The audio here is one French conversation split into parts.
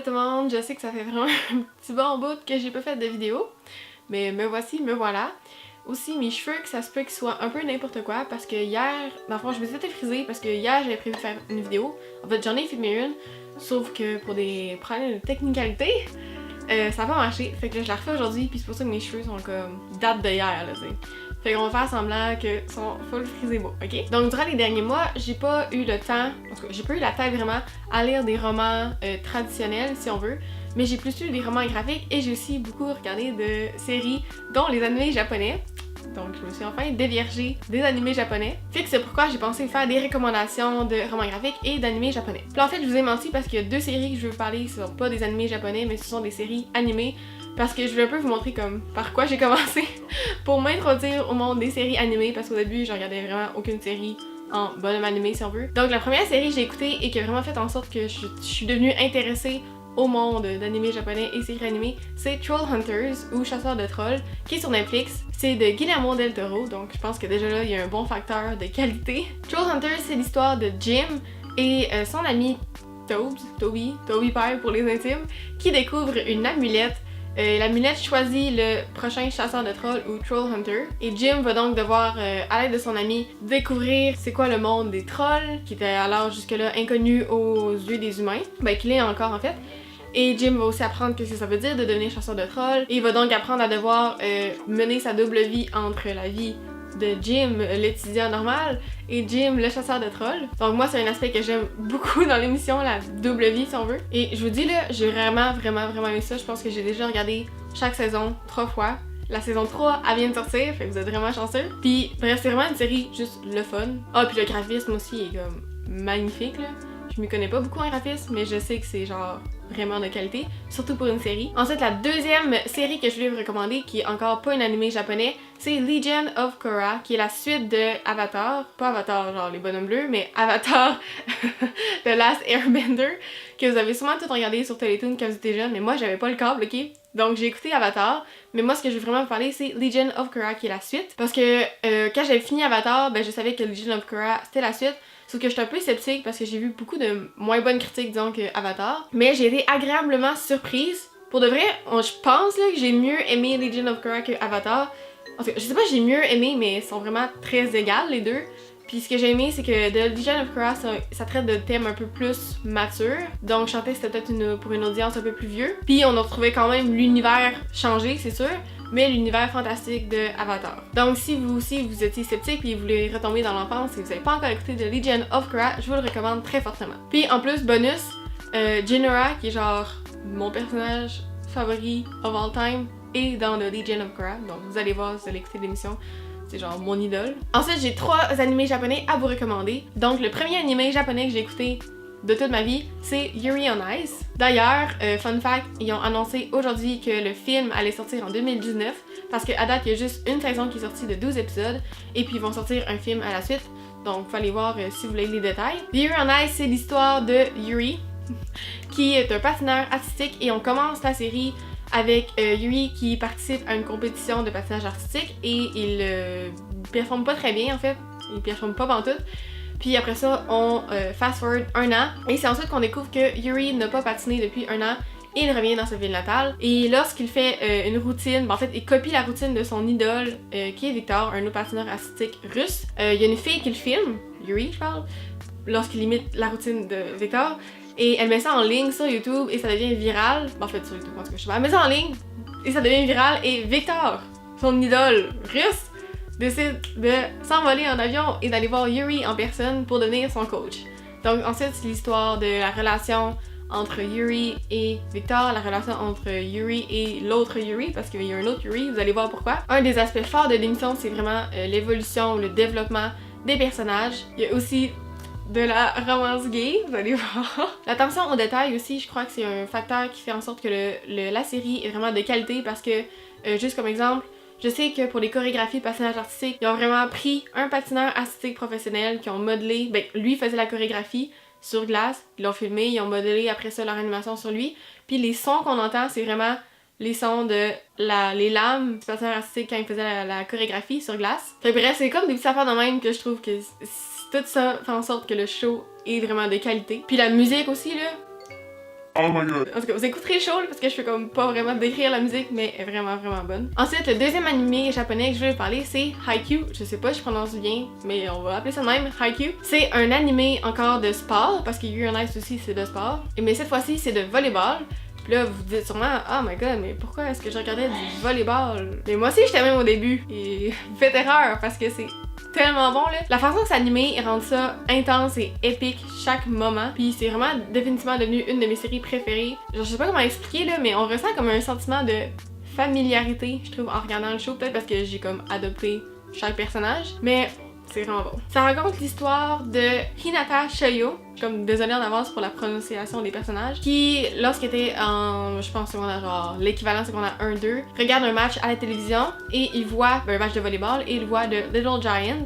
Salut tout le monde, je sais que ça fait vraiment un petit bon bout que j'ai pas fait de vidéo, mais me voici, me voilà. Aussi mes cheveux, que ça se peut qu'ils soient un peu n'importe quoi parce que hier, dans le fond je me suis fait friser parce que hier j'avais prévu faire une vidéo. En fait j'en ai filmé une, sauf que pour des problèmes de technicalité, ça a pas marché. Fait que là, je la refais aujourd'hui puis c'est pour ça que mes cheveux sont comme date de hier là, tu sais. Fait qu'on va faire semblant que sont full frisés beaux, ok? Donc durant les derniers mois, j'ai pas eu le temps, en tout cas j'ai pas eu la tête vraiment à lire des romans traditionnels si on veut, mais j'ai plus lu des romans graphiques et j'ai aussi beaucoup regardé de séries dont les animés japonais. Donc je me suis enfin déviergée des animés japonais. Fait que c'est pourquoi j'ai pensé faire des recommandations de romans graphiques et d'animés japonais. Puis en fait je vous ai menti parce qu'il y a deux séries que je veux parler, ce sont pas des animés japonais mais ce sont des séries animées. Parce que je vais un peu vous montrer comme par quoi j'ai commencé pour m'introduire au monde des séries animées parce qu'au début je regardais vraiment aucune série en bonhomme animé si on veut. Donc la première série que j'ai écoutée et qui a vraiment fait en sorte que je suis devenue intéressée au monde d'animés japonais et séries animées, c'est Trollhunters ou Chasseurs de trolls qui est sur Netflix. C'est de Guillermo del Toro, donc je pense que déjà là il y a un bon facteur de qualité. Trollhunters, c'est l'histoire de Jim et son ami Toby Père pour les intimes, qui découvre une amulette. L'amulette choisit le prochain chasseur de trolls ou troll hunter et Jim va donc devoir, à l'aide de son ami, découvrir c'est quoi le monde des trolls, qui était alors jusque-là inconnu aux yeux des humains, ben qu'il est encore en fait. Et Jim va aussi apprendre ce que ça veut dire de devenir chasseur de trolls et il va donc apprendre à devoir mener sa double vie entre la vie de Jim, l'étudiant normal, et Jim, le chasseur de trolls. Donc moi, c'est un aspect que j'aime beaucoup dans l'émission, la double vie si on veut. Et je vous dis là, j'ai vraiment aimé ça. Je pense que j'ai déjà regardé chaque saison 3 fois. La saison 3, elle vient de sortir, fait que vous êtes vraiment chanceux. Puis bref, c'est vraiment une série juste le fun. Ah, puis le graphisme aussi est comme magnifique là. Je m'y connais pas beaucoup en graphisme, mais je sais que c'est genre vraiment de qualité, surtout pour une série. Ensuite, la deuxième série que je voulais vous recommander, qui est encore pas un animé japonais, c'est Legion of Korra, qui est la suite de Avatar. Pas Avatar, genre les bonhommes bleus, mais Avatar The Last Airbender, que vous avez sûrement tout regardé sur Télétoon quand vous étiez jeune, mais moi j'avais pas le câble, ok? Donc j'ai écouté Avatar, mais moi ce que je veux vraiment vous parler c'est Legion of Korra qui est la suite. Parce que quand j'avais fini Avatar, ben je savais que Legion of Korra c'était la suite. Sauf que j'étais un peu sceptique parce que j'ai vu beaucoup de moins bonnes critiques disons que Avatar. Mais j'ai été agréablement surprise. Pour de vrai, je pense là, que j'ai mieux aimé Legion of Korra que Avatar. En tout cas, je sais pas si j'ai mieux aimé, mais ils sont vraiment très égales les deux. Puis ce que j'ai aimé, c'est que The Legion of Korra, ça traite de thèmes un peu plus matures. Donc je sentais que c'était peut-être pour une audience un peu plus vieux. Puis on a retrouvé quand même l'univers changé, c'est sûr, mais l'univers fantastique de Avatar. Donc si vous aussi vous étiez sceptique et vous voulez retomber dans l'enfance et vous n'avez pas encore écouté The Legion of Korra, je vous le recommande très fortement. Puis en plus, bonus, Jinora, qui est genre mon personnage favori of all time, est dans The Legion of Korra. Donc vous allez voir, vous allez écouter l'émission. C'est genre mon idole. Ensuite, j'ai 3 animés japonais à vous recommander. Donc, le premier animé japonais que j'ai écouté de toute ma vie, c'est Yuri on Ice. D'ailleurs, fun fact, ils ont annoncé aujourd'hui que le film allait sortir en 2019 parce qu'à date, il y a juste une saison qui est sortie de 12 épisodes et puis ils vont sortir un film à la suite. Donc, faut aller voir si vous voulez les détails. Yuri on Ice, c'est l'histoire de Yuri qui est un patineur artistique et on commence la série avec Yuri qui participe à une compétition de patinage artistique et il performe pas très bien en fait, il performe pas pantoute. Puis après ça, on fast forward 1 an et c'est ensuite qu'on découvre que Yuri n'a pas patiné depuis 1 an et il revient dans sa ville natale. Et lorsqu'il fait une routine, en fait il copie la routine de son idole qui est Victor, un autre patineur artistique russe. Il y a une fille qui le filme, Yuri je parle, lorsqu'il imite la routine de Victor. Et elle met ça en ligne sur YouTube et ça devient viral. En fait, sur YouTube, en tout cas, je sais pas. Elle met ça en ligne et ça devient viral. Et Victor, son idole russe, décide de s'envoler en avion et d'aller voir Yuri en personne pour devenir son coach. Donc, ensuite, c'est l'histoire de la relation entre Yuri et Victor, la relation entre Yuri et l'autre Yuri, parce qu'il y a un autre Yuri, vous allez voir pourquoi. Un des aspects forts de l'émission, c'est vraiment l'évolution, le développement des personnages. Il y a aussi de la romance gay, vous allez voir. L'attention aux détails aussi, je crois que c'est un facteur qui fait en sorte que la série est vraiment de qualité parce que, juste comme exemple, je sais que pour les chorégraphies de patinage artistique, ils ont vraiment pris un patineur artistique professionnel qui ont modelé, ben lui faisait la chorégraphie sur glace, ils l'ont filmé, ils ont modelé après ça leur animation sur lui, puis les sons qu'on entend, c'est vraiment les sons de les lames du patineur artistique quand il faisait la chorégraphie sur glace. Fait bref, c'est comme des petites affaires de même que je trouve que tout ça fait en sorte que le show est vraiment de qualité. Puis la musique aussi là, Oh my god. En tout cas, vous écouterez le show là, parce que je fais comme pas vraiment décrire la musique, mais elle est vraiment vraiment bonne. Ensuite, le deuxième animé japonais que je voulais parler, c'est Haikyuu. Je sais pas si je prononce bien, mais on va appeler ça de même, Haikyuu. C'est un animé encore de sport, parce que Yuri on Ice aussi c'est de sport. Mais cette fois-ci, c'est de volleyball. Puis là, vous vous dites sûrement, oh my god, mais pourquoi est-ce que je regardais du volleyball? Mais moi aussi, j'étais même au début. Et vous faites erreur parce que c'est tellement bon là. La façon que c'est animé, il rend ça intense et épique chaque moment. Puis c'est vraiment définitivement devenu une de mes séries préférées. Genre, je sais pas comment expliquer là, mais on ressent comme un sentiment de familiarité, je trouve, en regardant le show. Peut-être parce que j'ai comme adopté chaque personnage. Mais c'est vraiment bon. Ça raconte l'histoire de Hinata Shoyo, comme désolée en avance pour la prononciation des personnages, qui, lorsqu'elle était en, je pense, secondaire, genre l'équivalent secondaire 1-2, regarde un match à la télévision et il voit un match de volleyball et il voit de Little Giant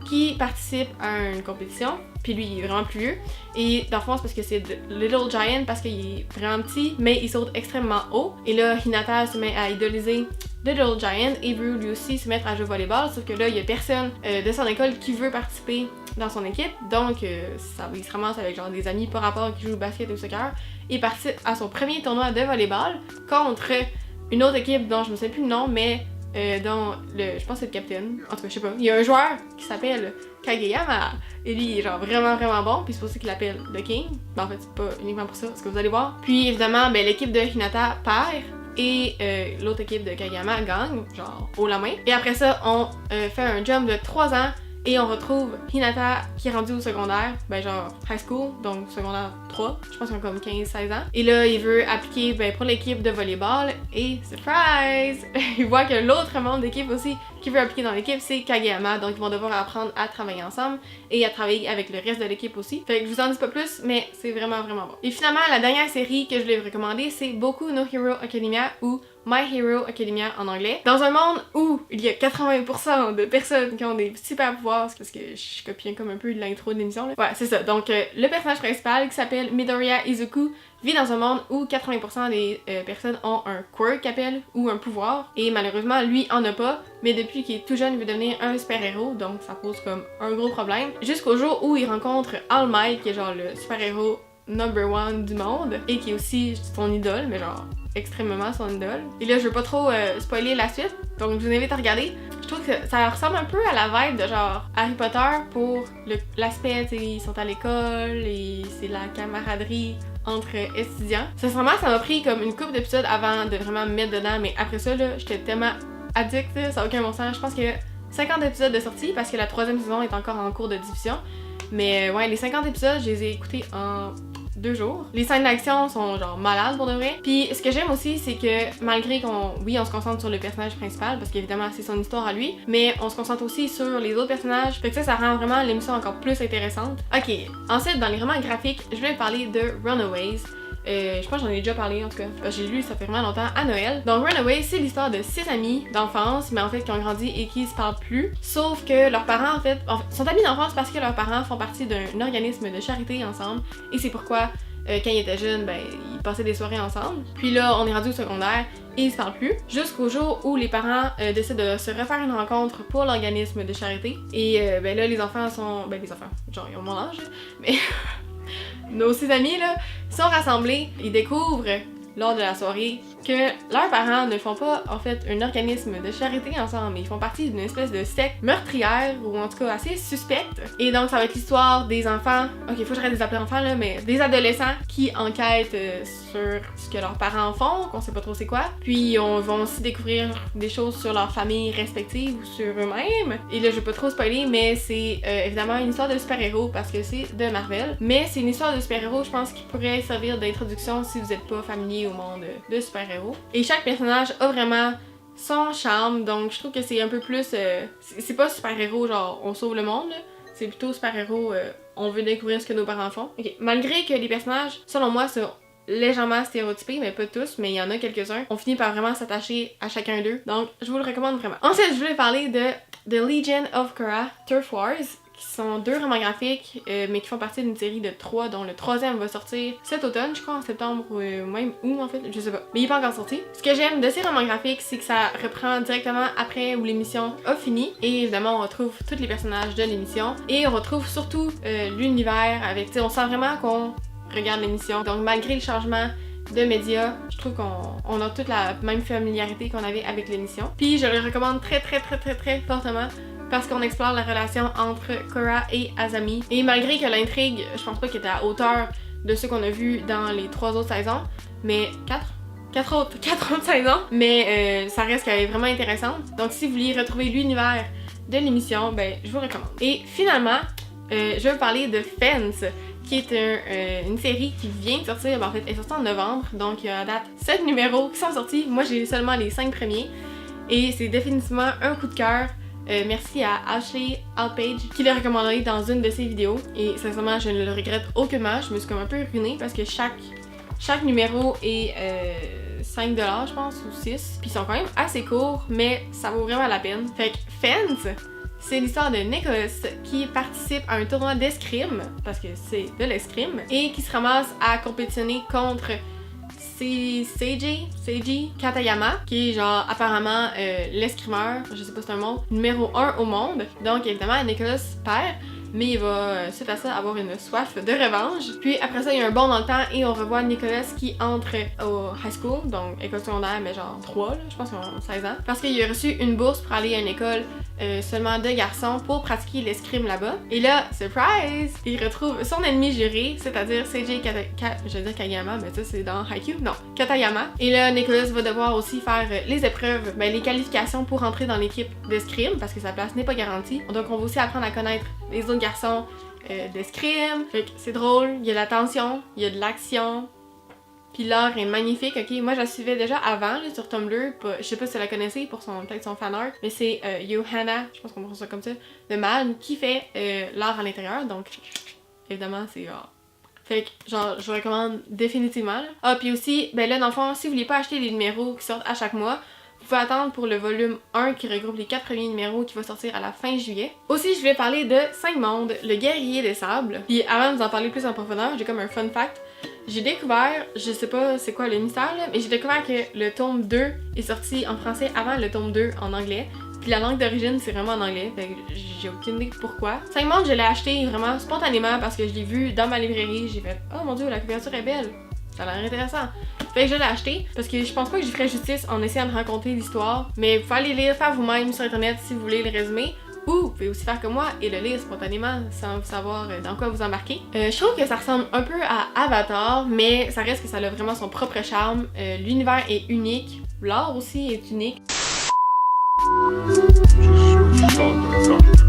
qui participe à une compétition. Puis lui, il est vraiment plus vieux. Et dans le fond, c'est parce que c'est Little Giant parce qu'il est vraiment petit, mais il saute extrêmement haut. Et là, Hinata se met à idoliser Little Giant et veut lui aussi se mettre à jouer au volleyball. Sauf que là, il y a personne de son école qui veut participer dans son équipe. Donc, il se ramasse avec genre des amis par rapport qui jouent au basket ou au soccer. Il participe à son premier tournoi de volleyball contre une autre équipe dont je me souviens plus le nom, mais dont je pense que c'est le capitaine. En tout cas, je sais pas. Il y a un joueur qui s'appelle Kageyama. Et lui, il est genre vraiment vraiment bon. Puis c'est pour ça qu'il l'appelle le King. Ben, en fait, c'est pas uniquement pour ça, ce que vous allez voir. Puis évidemment, ben, l'équipe de Hinata perd. Et l'autre équipe de Kageyama gagne, genre haut la main. Et après ça, on fait un jump de 3 ans. Et on retrouve Hinata qui est rendue au secondaire, ben genre high school, donc secondaire 3, je pense qu'ils ont comme 15-16 ans. Et là, il veut appliquer pour l'équipe de volleyball et surprise! Il voit que l'autre membre d'équipe aussi qui veut appliquer dans l'équipe, c'est Kageyama, donc ils vont devoir apprendre à travailler ensemble et à travailler avec le reste de l'équipe aussi. Fait que je vous en dis pas plus, mais c'est vraiment vraiment bon. Et finalement, la dernière série que je voulais vous recommander, c'est Boku no Hero Academia ou My Hero Academia en anglais. Dans un monde où il y a 80% de personnes qui ont des super pouvoirs, parce que je copie comme un peu l'intro de l'émission. Ouais, c'est ça. Donc, le personnage principal qui s'appelle Midoriya Izuku vit dans un monde où 80% des personnes ont un quirk qu'appelle ou un pouvoir. Et malheureusement, lui en a pas. Mais depuis qu'il est tout jeune, il veut devenir un super-héros. Donc, ça pose comme un gros problème. Jusqu'au jour où il rencontre All Might, qui est genre le super-héros number one du monde. Et qui est aussi son idole, mais genre extrêmement son idole. Et là, je veux pas trop spoiler la suite, donc je vous invite à regarder. Je trouve que ça ressemble un peu à la vibe de genre Harry Potter pour l'aspect, tu sais, ils sont à l'école et c'est la camaraderie entre étudiants. Sincèrement, ça m'a pris comme une couple d'épisodes avant de vraiment me mettre dedans, mais après ça, là, j'étais tellement addict, ça n'a aucun bon sens. Je pense qu'il y a 50 épisodes de sortie parce que la 3e saison est encore en cours de diffusion. Mais ouais, les 50 épisodes, je les ai écoutés en 2 jours. Les scènes d'action sont genre malades pour de vrai. Puis ce que j'aime aussi, c'est que malgré on se concentre sur le personnage principal, parce qu'évidemment c'est son histoire à lui, mais on se concentre aussi sur les autres personnages. Fait que ça rend vraiment l'émission encore plus intéressante. Ok, ensuite dans les romans graphiques, je vais parler de Runaways. Je pense que j'en ai déjà parlé en tout cas. J'ai lu ça fait vraiment longtemps à Noël. Donc Runaways, c'est l'histoire de 6 amis d'enfance, mais en fait qui ont grandi et qui se parlent plus. Sauf que leurs parents en fait sont amis d'enfance parce que leurs parents font partie d'un organisme de charité ensemble. Et c'est pourquoi quand ils étaient jeunes, ben ils passaient des soirées ensemble. Puis là, on est rendu au secondaire et ils se parlent plus. Jusqu'au jour où les parents décident de se refaire une rencontre pour l'organisme de charité. Et ben là, les enfants sont. Ben les enfants, genre ils ont mon âge, mais. Nos 6 amis là sont rassemblés, ils découvrent lors de la soirée que leurs parents ne font pas en fait un organisme de charité ensemble, ils font partie d'une espèce de secte meurtrière ou en tout cas assez suspecte. Et donc ça va être l'histoire des enfants, ok faut que j'arrête de les appeler enfants là, mais des adolescents qui enquêtent sur ce que leurs parents font, qu'on sait pas trop c'est quoi. Puis on va aussi découvrir des choses sur leurs familles respectives ou sur eux-mêmes. Et là je vais pas trop spoiler, mais c'est évidemment une histoire de super-héros parce que c'est de Marvel. Mais c'est une histoire de super-héros, je pense, qui pourrait servir d'introduction si vous êtes pas familier au monde de super-héros. Et chaque personnage a vraiment son charme, donc je trouve que c'est un peu plus. C'est pas super-héros genre on sauve le monde, c'est plutôt super-héros on veut découvrir ce que nos parents font. Ok, malgré que les personnages, selon moi, sont légèrement stéréotypés, mais pas tous, mais il y en a quelques-uns, on finit par vraiment s'attacher à chacun d'eux, donc je vous le recommande vraiment. Ensuite, je voulais parler de The Legion of Korra Turf Wars, qui sont 2 romans graphiques, mais qui font partie d'une série de 3, dont le 3e va sortir cet automne, je crois en septembre ou même août en fait, je sais pas. Mais il est pas encore sorti. Ce que j'aime de ces romans graphiques, c'est que ça reprend directement après où l'émission a fini. Et évidemment, on retrouve tous les personnages de l'émission. Et on retrouve surtout l'univers avec, tu sais, on sent vraiment qu'on regardent l'émission. Donc malgré le changement de médias, je trouve qu'on a toute la même familiarité qu'on avait avec l'émission. Puis je le recommande très fortement parce qu'on explore la relation entre Korra et Azami. Et malgré que l'intrigue, je pense pas qu'elle était à hauteur de ce qu'on a vu dans les 3 autres saisons, mais 4 autres saisons, mais ça reste qu'elle est vraiment intéressante. Donc si vous voulez retrouver l'univers de l'émission, ben je vous recommande. Et finalement, je vais vous parler de Fence, qui est une série qui vient de sortir, ben en fait elle est sortie en novembre, donc il y a à date 7 numéros qui sont sortis. Moi j'ai seulement les 5 premiers et c'est définitivement un coup de cœur. Merci à Ashley Alpage qui l'a recommandé dans une de ses vidéos et sincèrement je ne le regrette aucunement. Je me suis comme un peu ruinée parce que chaque numéro est 5$ je pense ou 6, puis ils sont quand même assez courts mais ça vaut vraiment la peine. Fait que Fence, c'est l'histoire de Nicholas qui participe à un tournoi d'escrime, parce que c'est de l'escrime, et qui se ramasse à compétitionner contre Seiji Katayama, qui est genre apparemment l'escrimeur, je sais pas si c'est un mot, numéro 1 au monde. Donc évidemment Nicholas perd, mais il va suite à ça avoir une soif de revanche. Puis après ça il y a un bond dans le temps et on revoit Nicholas qui entre au high school, donc école secondaire mais genre 3 là, je pense qu'ils ont 16 ans, parce qu'il a reçu une bourse pour aller à une école seulement de garçons pour pratiquer l'escrime là-bas. Et là, surprise, il retrouve son ennemi juré, c'est-à-dire Seiji Katayama, mais ça c'est dans Haikyuu, non, Katayama. Et là Nicholas va devoir aussi faire les épreuves, ben les qualifications pour entrer dans l'équipe d'escrime parce que sa place n'est pas garantie. Donc on va aussi apprendre à connaître les autres garçons d'escrime. Fait que c'est drôle, il y a de la tension, il y a de l'action. Puis l'art est magnifique, ok? Moi je la suivais déjà avant là, sur Tumblr, je sais pas si vous la connaissez pour peut-être son fanart, mais c'est Johanna, je pense qu'on prononce ça comme ça, de Man, qui fait l'art à l'intérieur, donc évidemment c'est fait que genre je vous recommande définitivement. Là. Ah puis aussi, ben là dans le fond, si vous voulez pas acheter les numéros qui sortent à chaque mois, vous pouvez attendre pour le volume 1 qui regroupe les 4 premiers numéros qui va sortir à la fin juillet. Aussi, je vais parler de 5 mondes, le guerrier des sables. Puis avant de vous en parler plus en profondeur, j'ai comme un fun fact. J'ai découvert, je sais pas c'est quoi le mystère là, mais j'ai découvert que le tome 2 est sorti en français avant le tome 2 en anglais. Puis la langue d'origine c'est vraiment en anglais, fait que j'ai aucune idée pourquoi. 5 mondes, je l'ai acheté vraiment spontanément parce que je l'ai vu dans ma librairie, j'ai fait « Oh mon dieu, la couverture est belle! » Ça a l'air intéressant. Fait que je l'ai acheté parce que je pense pas que j'y ferais justice en essayant de raconter l'histoire, mais vous pouvez aller lire faire vous-même sur internet si vous voulez le résumer. Ou vous pouvez aussi faire comme moi et le lire spontanément sans savoir dans quoi vous embarquer. Je trouve que ça ressemble un peu à Avatar, mais ça reste que ça a vraiment son propre charme. L'univers est unique, l'art aussi est unique. Je suis dans le